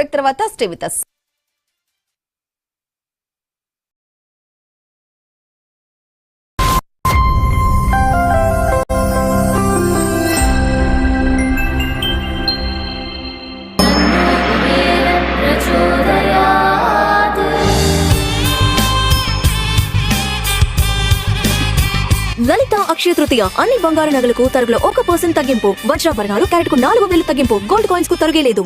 Break తర్వాత stay with us. లలిత అక్షయ తృతీయ అన్ని బంగారు నగలకు తరుగులో 1% తగ్గింపు. వజ్రాభరణాలు క్యారెట్ కు 4,000 తగ్గింపు. గోల్డ్ కాయిన్స్ కు తరుగే లేదు.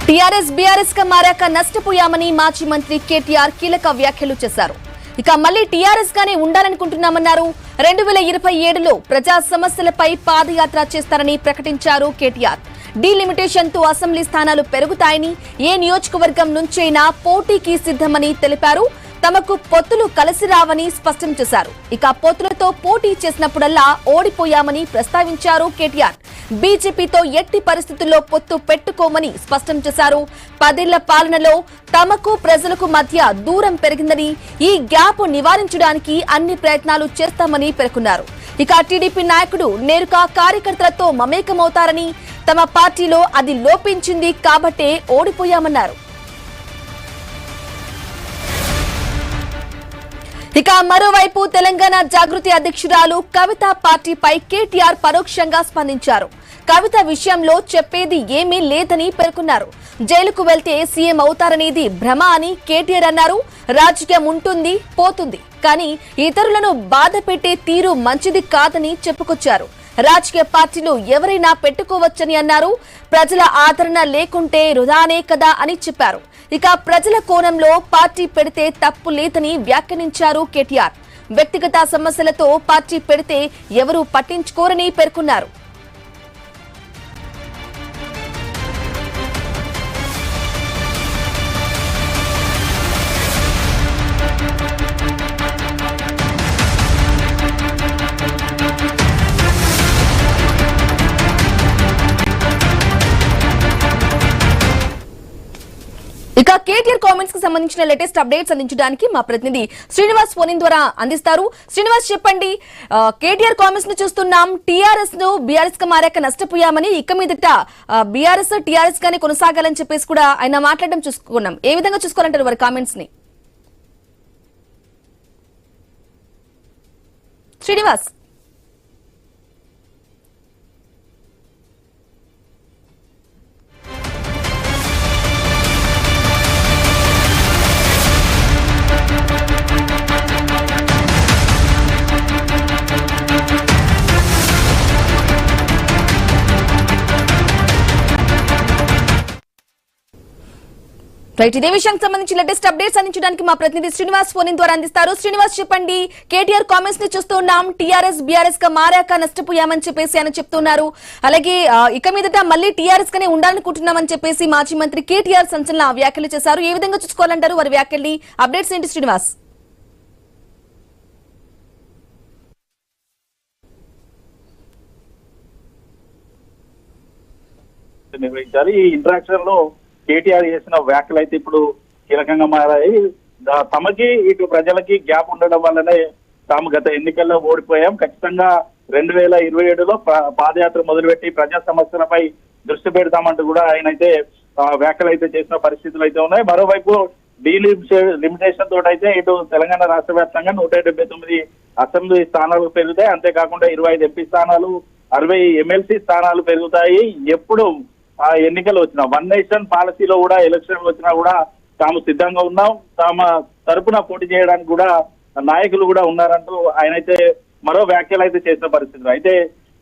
టీఆర్ఎస్ బీఆర్ఎస్ గా మారాక నష్టపోయామని మాజీ మంత్రి కేటీఆర్ కీలక వ్యాఖ్యలు చేశారు. ఇక మళ్లీ టీఆర్ఎస్ గానే ఉండాలనుకుంటున్నామన్నారు. 2027లో ప్రజా సమస్యలపై పాదయాత్ర చేస్తారని ప్రకటించారు కేటీఆర్. డీలిమిటేషన్ తో అసెంబ్లీ స్థానాలు పెరుగుతాయని, ఏ నియోజకవర్గం నుంచైనా పోటీకి సిద్ధమని తెలిపారు. తమకు పొత్తులు కలిసి రావని స్పష్టం చేశారు. ఇక పొత్తులతో పోటీ చేసినప్పుడల్లా ఓడిపోయామని ప్రస్తావించారు కేటీఆర్. బీజేపీతో ఎట్టి పరిస్థితుల్లో పొత్తు పెట్టుకోమని స్పష్టం చేశారు. 10 ఏళ్ల పాలనలో తమకు ప్రజలకు మధ్య దూరం పెరిగిందని, ఈ గ్యాప్ నివారించడానికి అన్ని ప్రయత్నాలు చేస్తామని పేర్కొన్నారు. ఇక టీడీపీ నాయకుడు నేరుగా కార్యకర్తలతో మమేకమవుతారని, తమ పార్టీలో అది లోపించింది కాబట్టే ఓడిపోయామన్నారు. ఇక మరోవైపు తెలంగాణ జాగృతి అధ్యక్షురాలు కవిత పార్టీపై కేటీఆర్ పరోక్షంగా స్పందించారు. కవిత విషయంలో చెప్పేది ఏమీ లేదని పేర్కొన్నారు. జైలుకు వెళ్తే సీఎం అవుతారనేది భ్రమ అని కేటీఆర్ అన్నారు. రాజకీయం ఉంటుంది, పోతుంది, కానీ ఇతరులను బాధ పెట్టే తీరు మంచిది కాదని చెప్పుకొచ్చారు. రాజకీయ పార్టీలు ఎవరైనా పెట్టుకోవచ్చని అన్నారు. ప్రజల ఆదరణ లేకుంటే వృధానే కదా అని చెప్పారు. ఇక ప్రజల కోణంలో పార్టీ పెడితే తప్పు లేదని వ్యాఖ్యానించారు కేటీఆర్. వ్యక్తిగత సమస్యలతో పార్టీ పెడితే ఎవరూ పట్టించుకోరని పేర్కొన్నారు. ఇక కేటీఆర్ కామెంట్స్ కి సంబంధించిన లేటెస్ట్ అప్డేట్స్ అందించడానికి మా ప్రతినిధి శ్రీనివాస్ ఫోన్ ద్వారా అందిస్తారు. శ్రీనివాస్, చెప్పండి, కేటీఆర్ కామెంట్స్ ను చూస్తున్నాం. టీఆర్ఎస్ ను బీఆర్ఎస్ గా మారాక నష్టపోయామని, ఇక మీదట బీఆర్ఎస్ టీఆర్ఎస్ గానే కొనసాగాలని చెప్పేసి కూడా ఆయన మాట్లాడడం చూసుకున్నాం. ఏ విధంగా చూసుకోవాలంటారు వారి కామెంట్స్ ని? శ్రీనివాస్. రైట్, ఇదే విషయానికి సంబంధించి లేటెస్ట్ అప్డేట్స్ అందించడానికి మా ప్రతినిధి శ్రీనివాస్ ఫోన్ ద్వారా అందిస్తారు. శ్రీనివాస్, చెప్పండి, కేటీఆర్ కామెంట్స్ ని చూస్తున్నాం. టీఆర్ఎస్ బీఆర్ఎస్ గా మారాక నష్టపోయామని చెప్పేసి ఆయన చెప్తున్నారు. అలాగే ఇక మీదట మళ్ళీ టీఆర్ఎస్ గానే ఉండాలనుకుంటున్నామని చెప్పేసి మాజీ మంత్రి కేటీఆర్ సంచలన వ్యాఖ్యలు చేశారు. ఏ విధంగా చూసుకోవాలంటారు వారి వ్యాఖ్యల్ని? అప్డేట్స్ ఏంటి శ్రీనివాస్? నిర్వహించారు. ఈ ఇంటరాక్షన్ లో కేటీఆర్ చేసిన వ్యాఖ్యలు అయితే ఇప్పుడు కీలకంగా మారాయి. తమకి ఇటు ప్రజలకి గ్యాప్ ఉండడం వల్లనే తాము గత ఎన్నికల్లో ఓడిపోయాం. ఖచ్చితంగా 2027లో పాదయాత్ర మొదలుపెట్టి ప్రజా సమస్యలపై దృష్టి పెడతామంటూ కూడా ఆయన అయితే వ్యాఖ్యలు అయితే చేసిన పరిస్థితులు అయితే ఉన్నాయి. మరోవైపు లిమిటేషన్ తోటి అయితే ఇటు తెలంగాణ రాష్ట్ర వ్యాప్తంగా 179 అసెంబ్లీ స్థానాలు పెరుగుతాయి. అంతేకాకుండా 25 ఎంపీ స్థానాలు, 60 ఎమ్మెల్సీ స్థానాలు పెరుగుతాయి. ఎప్పుడు ఎన్నికలు వచ్చినా, వన్ నేషన్ పాలసీలో కూడా ఎలక్షన్లు వచ్చినా కూడా తాము సిద్ధంగా ఉన్నాం, తమ తరపున పోటీ చేయడానికి కూడా నాయకులు కూడా ఉన్నారంటూ ఆయన అయితే మరో వ్యాఖ్యలు అయితే చేసిన పరిస్థితులు. అయితే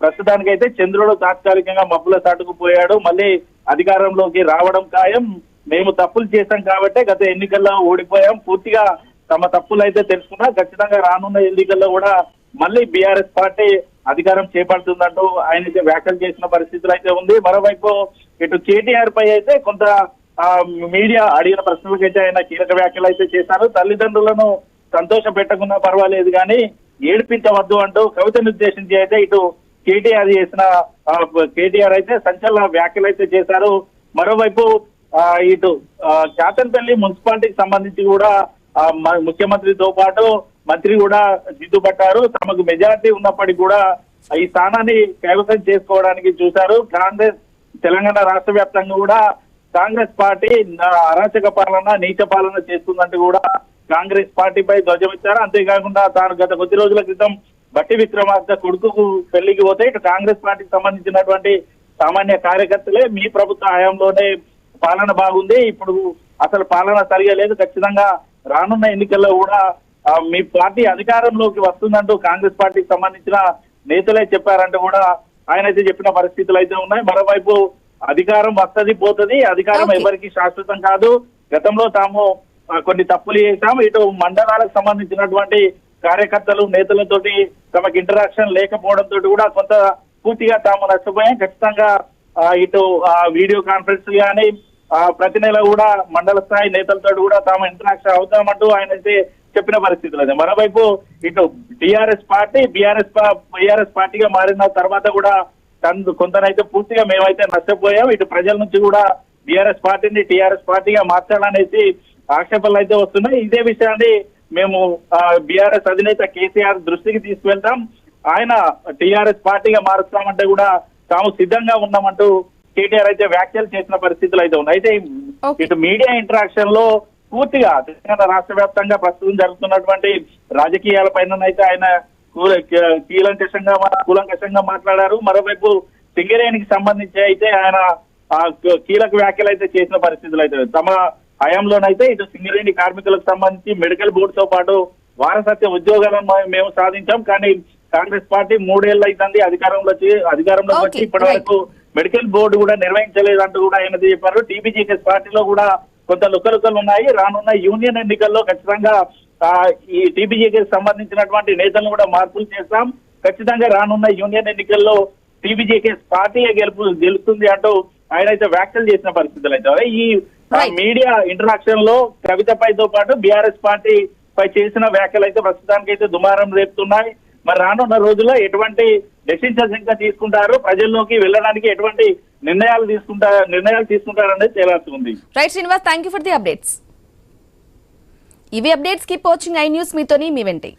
ప్రస్తుతానికైతే చంద్రుడు తాత్కాలికంగా మబ్బుల చాటుకుపోయాడు, మళ్ళీ అధికారంలోకి రావడం ఖాయం. మేము తప్పులు చేశాం కాబట్టి గత ఎన్నికల్లో ఓడిపోయాం, పూర్తిగా తమ తప్పులు అయితే తెలుసుకున్నా ఖచ్చితంగా రానున్న ఎన్నికల్లో కూడా మళ్ళీ బీఆర్ఎస్ పార్టీ అధికారం చేపడుతుందంటూ ఆయన అయితే వ్యాఖ్యలు చేసిన పరిస్థితులు అయితే ఉంది. మరోవైపు ఇటు కేటీఆర్ పై అయితే కొంత మీడియా అడిగిన ప్రశ్నలకైతే ఆయన కీలక వ్యాఖ్యలు అయితే చేశారు. తల్లిదండ్రులను సంతోష పెట్టకున్నా పర్వాలేదు కానీ ఏడిపించవద్దు అంటూ కవితను ఉద్దేశించి అయితే ఇటు కేటీఆర్ అయితే సంచలన వ్యాఖ్యలు అయితే చేశారు. మరోవైపు ఇటు చాతన్పల్లి మున్సిపాలిటీకి సంబంధించి కూడా ముఖ్యమంత్రితో పాటు మంత్రి కూడా జిద్దుపట్టారు. తమకు మెజారిటీ ఉన్నప్పటికీ కూడా ఈ స్థానాన్ని కైవసం చేసుకోవడానికి చూశారు. కాంగ్రెస్ తెలంగాణ రాష్ట్ర వ్యాప్తంగా కూడా కాంగ్రెస్ పార్టీ అరాచక పాలన, నీచ పాలన చేస్తుందంటూ కూడా కాంగ్రెస్ పార్టీపై ధ్వజమిచ్చారు. అంతేకాకుండా తాను గత కొద్ది రోజుల క్రితం బట్టి విక్రమార్క కొడుకు పెళ్లికి పోతే ఇటు కాంగ్రెస్ పార్టీకి సంబంధించినటువంటి సామాన్య కార్యకర్తలే మీ ప్రభుత్వ హయాంలోనే పాలన బాగుంది, ఇప్పుడు అసలు పాలన సరిగా లేదు, ఖచ్చితంగా రానున్న ఎన్నికల్లో కూడా మీ పార్టీ అధికారంలోకి వస్తుందంటూ కాంగ్రెస్ పార్టీకి సంబంధించిన నేతలే చెప్పారంటూ కూడా ఆయన అయితే చెప్పిన పరిస్థితులు అయితే ఉన్నాయి. మరోవైపు అధికారం వస్తది పోతుంది, అధికారం ఎవరికి శాశ్వతం కాదు, గతంలో తాము కొన్ని తప్పులు చేశాం, ఇటు మండలాలకు సంబంధించినటువంటి కార్యకర్తలు నేతలతోటి తమకు ఇంటరాక్షన్ లేకపోవడంతో కూడా కొంత పూర్తిగా తాము నష్టపోయాం, ఖచ్చితంగా ఇటు వీడియో కాన్ఫరెన్స్ కానీ ప్రతి నెల కూడా మండల స్థాయి నేతలతో కూడా తాము ఇంటరాక్షన్ అవుతామంటూ ఆయన అయితే చెప్పిన పరిస్థితులు అదే. మరోవైపు ఇటు టీఆర్ఎస్ పార్టీ బీఆర్ఎస్ పార్టీగా మారిన తర్వాత కూడా కొంతనైతే పూర్తిగా మేమైతే నష్టపోయాం, ఇటు ప్రజల నుంచి కూడా బీఆర్ఎస్ పార్టీని టీఆర్ఎస్ పార్టీగా మార్చాలనేసి ఆక్షేపణలు అయితే వస్తున్నాయి. ఇదే విషయాన్ని మేము బీఆర్ఎస్ అధినేత కేసీఆర్ దృష్టికి తీసుకువెళ్తాం, ఆయన టీఆర్ఎస్ పార్టీగా మారుస్తామంటే కూడా తాము సిద్ధంగా ఉన్నామంటూ కేటీఆర్ అయితే వ్యాఖ్యలు చేసిన పరిస్థితులు అయితే ఉన్నాయి. అయితే ఇటు మీడియా ఇంటరాక్షన్ లో పూర్తిగా తెలంగాణ రాష్ట్ర వ్యాప్తంగా ప్రస్తుతం జరుగుతున్నటువంటి రాజకీయాల పైన అయితే ఆయన కూలంకషంగా మాట్లాడారు. మరోవైపు సింగరేణికి సంబంధించి అయితే ఆయన కీలక వ్యాఖ్యలు అయితే చేసిన పరిస్థితులు అయితే తమ హయాంలోనైతే ఇటు సింగరేణి కార్మికులకు సంబంధించి మెడికల్ బోర్డుతో పాటు వారసత్వ ఉద్యోగాలను మేము సాధించాం, కానీ కాంగ్రెస్ పార్టీ 3 ఏళ్ళు అవుతుంది అధికారంలోకి వచ్చి ఇప్పటి వరకు మెడికల్ బోర్డు కూడా నిర్వహించలేదంటూ కూడా ఆయన చెప్పారు. టీబీజీకేఎస్ పార్టీలో కూడా కొంత లుకలుకలు ఉన్నాయి, రానున్న యూనియన్ ఎన్నికల్లో ఖచ్చితంగా ఈ టీబీజీకేఎస్ సంబంధించినటువంటి నేతలను కూడా మార్పులు చేస్తాం, ఖచ్చితంగా రానున్న యూనియన్ ఎన్నికల్లో టీబీజీకేఎస్ పార్టీ గెలుస్తుంది అంటూ ఆయన అయితే వ్యాఖ్యలు చేసిన పరిస్థితులు అయితే. ఈ మీడియా ఇంటరాక్షన్ లో కవితపైతో పాటు బీఆర్ఎస్ పార్టీ పై చేసిన వ్యాఖ్యలు అయితే ప్రస్తుతానికి అయితే దుమారం రేపుతున్నాయి. మరి రానున్న రోజుల్లో ఎటువంటి డెసిషన్స్ ఇంకా తీసుకుంటారు, ప్రజల్లోకి వెళ్ళడానికి ఎటువంటి నిర్ణయాలు తీసుకుంటారనేది తేలాల్సింది. Right Srinivas, thank you for the updates. ఇవి updates keep watching I news, మీతోని మీ వెంటే.